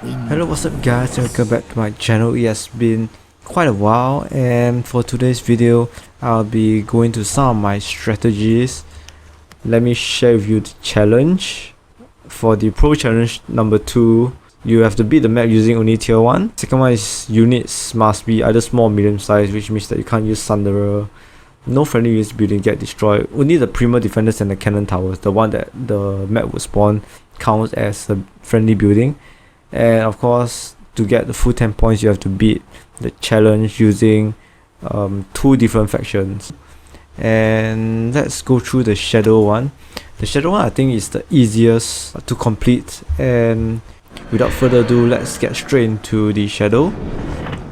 Hello, what's up guys, and welcome back to my channel. It has been quite a while, and for today's video I'll be going to some of my strategies. Let me share with you the challenge. For the pro challenge number 2, you have to beat the map using only tier 1. Second one is units must be either small or medium size, which means that you can't use Thunderer. No friendly units building get destroyed. Only the Primo Defenders and the Cannon Towers, the one that the map would spawn, counts as a friendly building. And of course, to get the full 10 points, you have to beat the challenge using 2 different factions. And let's go through the Shadow one. The Shadow one I think is the easiest to complete, and without further ado, let's get straight into the Shadow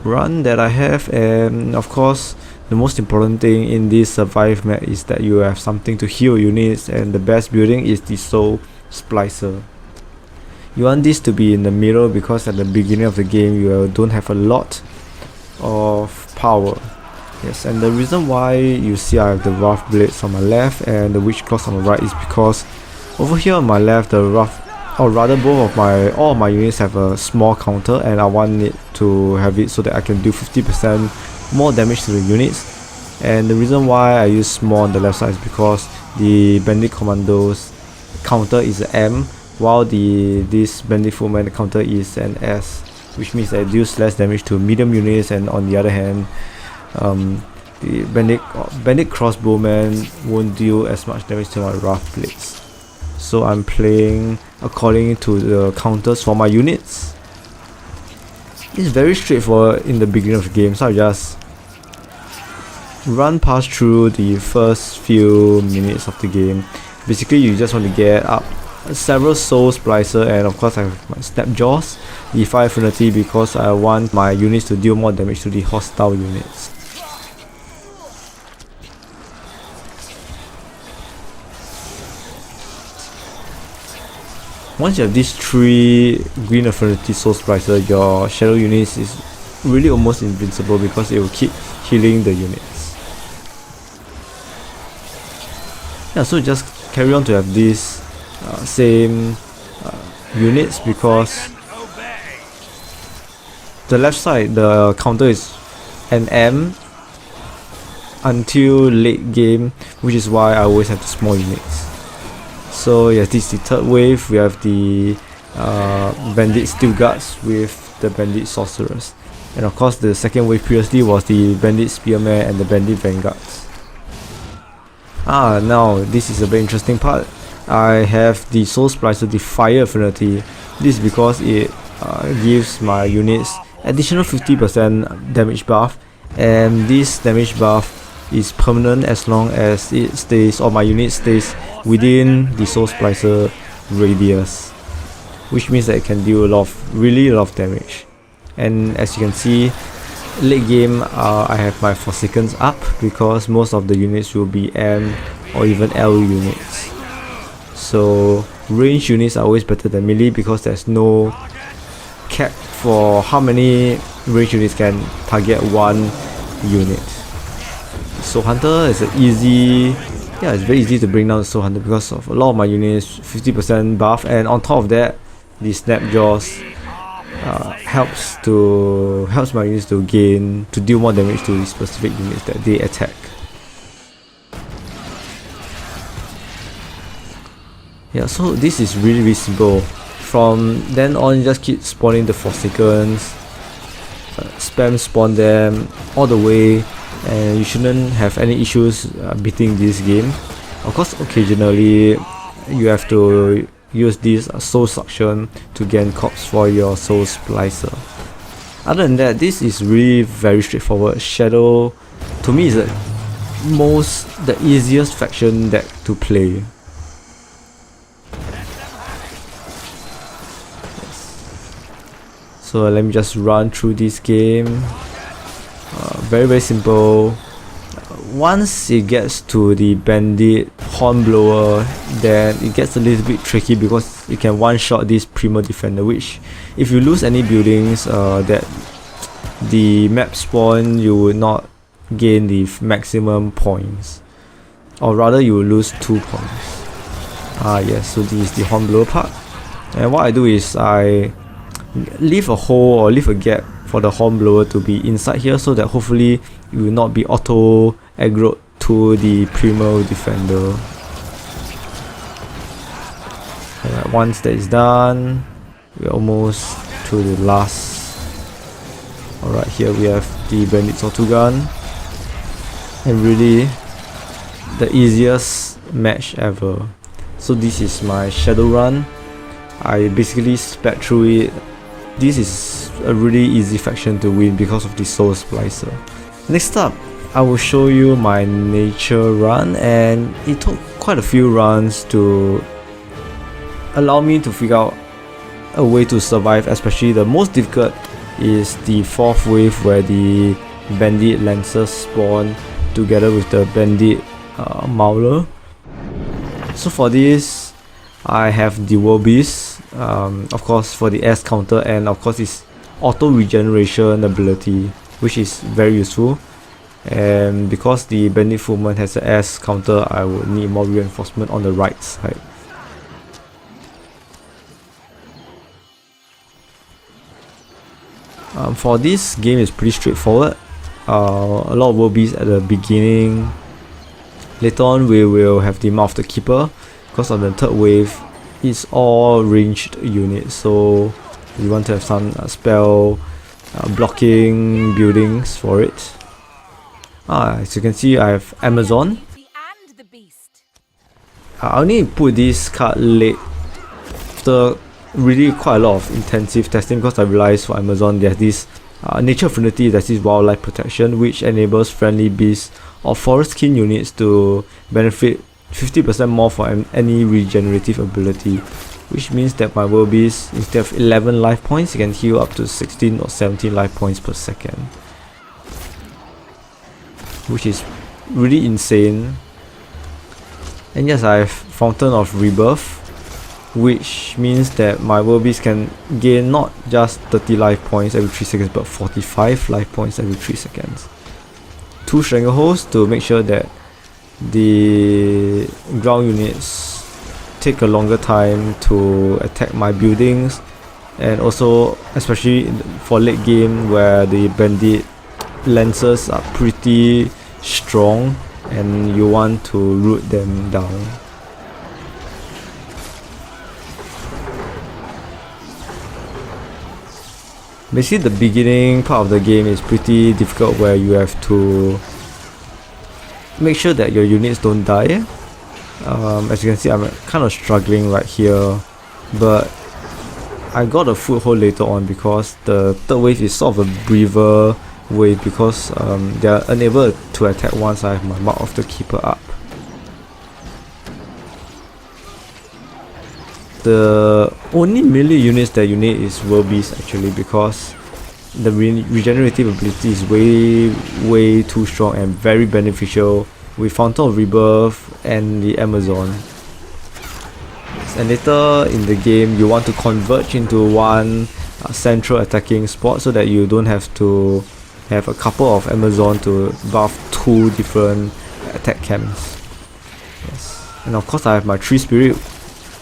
run that I have. And of course, the most important thing in this survive map is that you have something to heal units, and the best building is the Soul Splicer. You want this to be in the middle because at the beginning of the game you don't have a lot of power. Yes, and the reason why you see I have the Rough Blades on my left and the Witch Claws on my right is because over here on my left, the Rough, or rather all of my units have a small counter, and I want it to have it so that I can do 50% more damage to the units. And the reason why I use small on the left side is because the Bandit Commando's counter is an M, while this Bandit Footman counter is an S, which means that it deals less damage to medium units. And on the other hand, the Bandit Crossbowman won't deal as much damage to my Rough Blades. So I'm playing according to the counters for my units. It's very straightforward in the beginning of the game, so I just run past through the first few minutes of the game. Basically, you just want to get up several Soul Splicer, and of course I have my Snapjaws, the Fire Affinity, because I want my units to deal more damage to the hostile units. Once you have these 3 Green Affinity Soul Splicer, your Shadow units is really almost invincible because it will keep healing the units. Yeah, so just carry on to have this same units, because the left side, the counter is an M until late game, which is why I always have the small units. So yes, this is the third wave. We have the Bandit Steel Guards with the Bandit Sorcerers, and of course the second wave previously was the Bandit Spearmen and the Bandit Vanguards. Now this is a very interesting part. I have the Soul Splicer, the Fire Affinity. This is because it gives my units additional 50% damage buff, and this damage buff is permanent as long as it stays, or my unit stays within the Soul Splicer radius, which means that it can deal really a lot of damage. And as you can see, late game I have my Forsakens up because most of the units will be M or even L units. So range units are always better than melee because there's no cap for how many range units can target one unit. Soul Hunter is it's very easy to bring down the Soul Hunter because of a lot of my units 50% buff, and on top of that, the Snapjaws helps my units to deal more damage to the specific units that they attack. Yeah, so this is really simple. From then on, you just keep spawning the Forsakens, spam spawn them all the way, and you shouldn't have any issues beating this game. Of course, occasionally you have to use this Soul Suction to gain corpse for your Soul Splicer. Other than that, this is really very straightforward. Shadow, to me, is the easiest faction deck to play. So let me just run through this game. Very simple. Once it gets to the Bandit Hornblower, then it gets a little bit tricky because you can one-shot this Primo Defender, which if you lose any buildings that the map spawn, you will not gain the maximum points, or rather you will lose 2 points. Yes, so this is the Hornblower part. And what I do is I leave a hole or leave a gap for the hornblower to be inside here, so that hopefully it will not be auto aggroed to the primal defender. Alright, once that is done, we're almost to the last. Alright, here we have the bandit Tortugan, and really the easiest match ever. So this is my shadow run. I basically sped through it. This is a really easy faction to win because of the Soul Splicer. Next up, I will show you my nature run, and it took quite a few runs to allow me to figure out a way to survive. Especially the most difficult is the 4th wave, where the bandit lancers spawn together with the bandit mauler. So for this, I have the World Beast, of course for the S counter, and of course its auto regeneration ability, which is very useful. And because the bandit footman has a S counter, I would need more reinforcement on the right side. For this game is pretty straightforward. A lot of World Beasts at the beginning. Later on we will have the Mouth of the Keeper, because on the 3rd wave it's all ranged units, so we want to have some spell blocking buildings for it. As you can see, I have Amazon. I only put this card late after really quite a lot of intensive testing, because I realized for Amazon there's this Nature Affinity, there's this Wildlife Protection, which enables friendly beasts or forest kin units to benefit 50% more for any regenerative ability, which means that my World Beast, instead of 11 life points, it can heal up to 16 or 17 life points per second, which is really insane. And yes, I have Fountain of Rebirth, which means that my World Beast can gain not just 30 life points every 3 seconds, but 45 life points every 3 seconds. 2 Strangleholds to make sure that the ground units take a longer time to attack my buildings, and also especially for late game where the bandit lancers are pretty strong and you want to root them down. Basically the beginning part of the game is pretty difficult, where you have to make sure that your units don't die. As you can see, I'm kind of struggling right here, but I got a foothold later on because the 3rd wave is sort of a breather wave, because they are unable to attack once I have my Mark of the Keeper up. The only melee units that you need is World Beast actually, because the regenerative ability is way too strong and very beneficial with Fountain of Rebirth and the Amazon. And later in the game you want to converge into one central attacking spot, so that you don't have to have a couple of Amazon to buff 2 different attack camps. Yes. And of course I have my Tree Spirit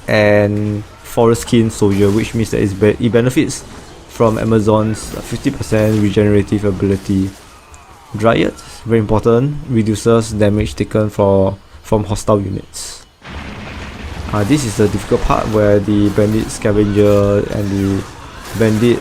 and Forest Kin Soldier, which means that it benefits from Amazon's 50% regenerative ability. Dryad, very important, reduces damage taken from hostile units. This is the difficult part, where the Bandit Scavenger and the Bandit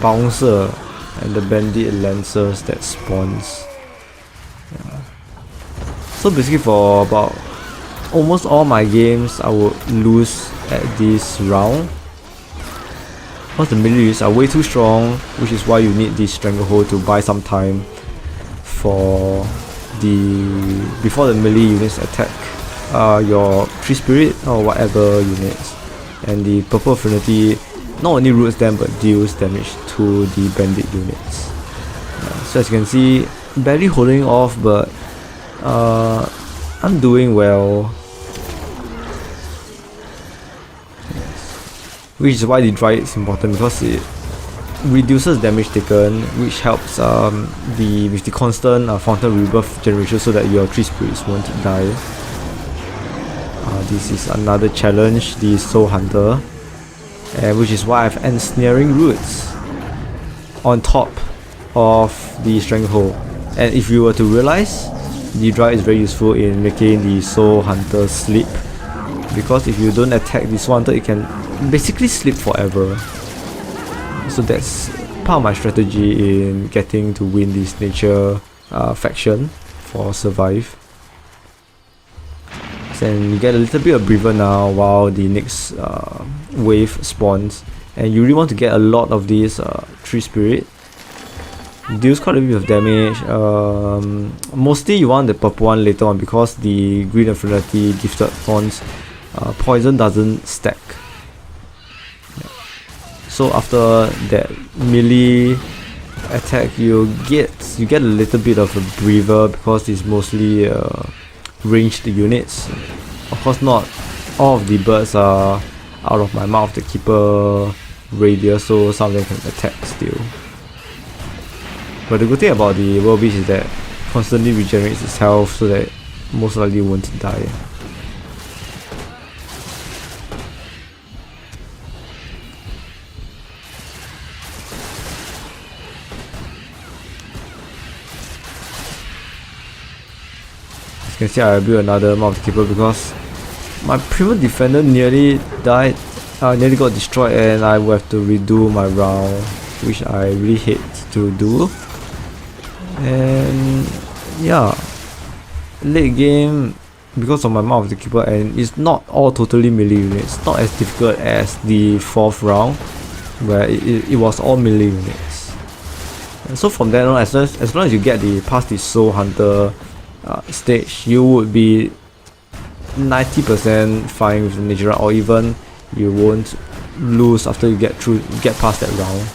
Bouncer and the Bandit Lancers that spawns. Yeah. So basically for about almost all my games I would lose at this round, because the melee units are way too strong, which is why you need this Stranglehold to buy some time for before the melee units attack your Tree Spirit or whatever units. And the Purple Affinity not only roots them but deals damage to the bandit units. So as you can see, barely holding off, but I'm doing well. Which is why the Dryad is important, because it reduces damage taken, which helps with the constant Fountain Rebirth generation, so that your Tree Spirits won't die. This is another challenge, the Soul Hunter. and which is why I have ensnaring roots on top of the stranglehold. And if you were to realize, the dry is very useful in making the soul hunter sleep, because if you don't attack the soul hunter, it can basically sleep forever. So that's part of my strategy in getting to win this nature faction for survive. And you get a little bit of breather now while the next wave spawns, and you really want to get a lot of these tree spirit. Deals quite a bit of damage. Mostly you want the purple one later on, because the green affinity gifted thorns poison doesn't stack. So after that melee attack, you get a little bit of a breather, because it's mostly ranged units. Of course, not all of the birds are out of my mouth, the keeper radius, so some of them can attack still. But the good thing about the world beast is that constantly regenerates its health, so that most likely won't die. As you can see, I built another Mouth Keeper because my previous defender nearly died, nearly got destroyed, and I will have to redo my round, which I really hate to do. And yeah, late game, because of my Mouth of the Keeper, and it's not all totally melee units, not as difficult as the 4th round where it was all melee units. And so from then on, as long as you get past the Soul Hunter stage, you would be 90% fine with the nature round, or even you won't lose after you get past that round.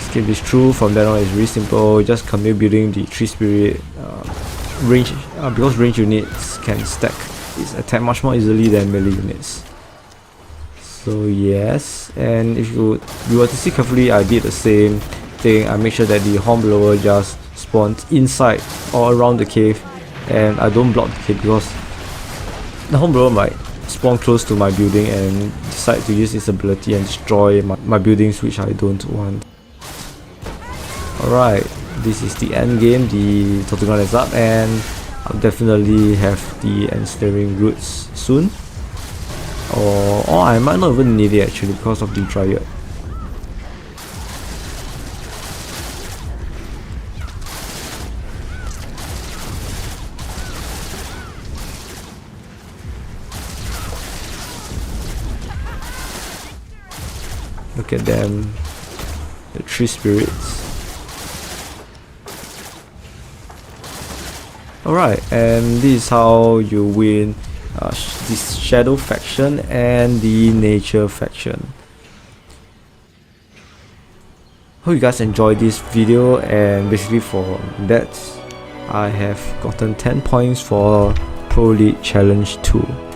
Skip this through. From then on, it's really simple. Just continue building the tree spirit range, because range units can stack its attack much more easily than melee units. So yes, and if you were to see carefully, I did the same thing. I make sure that the hornblower just spawns inside or around the cave, and I don't block the cave, because the hornblower might spawn close to my building and decide to use its ability and destroy my buildings, which I don't want. Alright, this is the end game. The total ground is up, and I'll definitely have the ensnaring roots soon. Or I might not even need it actually, because of the Dryad. Look at them, the tree spirits. Alright, and this is how you win this shadow faction and the nature faction. Hope you guys enjoyed this video, and basically for that I have gotten 10 points for Pro League Challenge 2.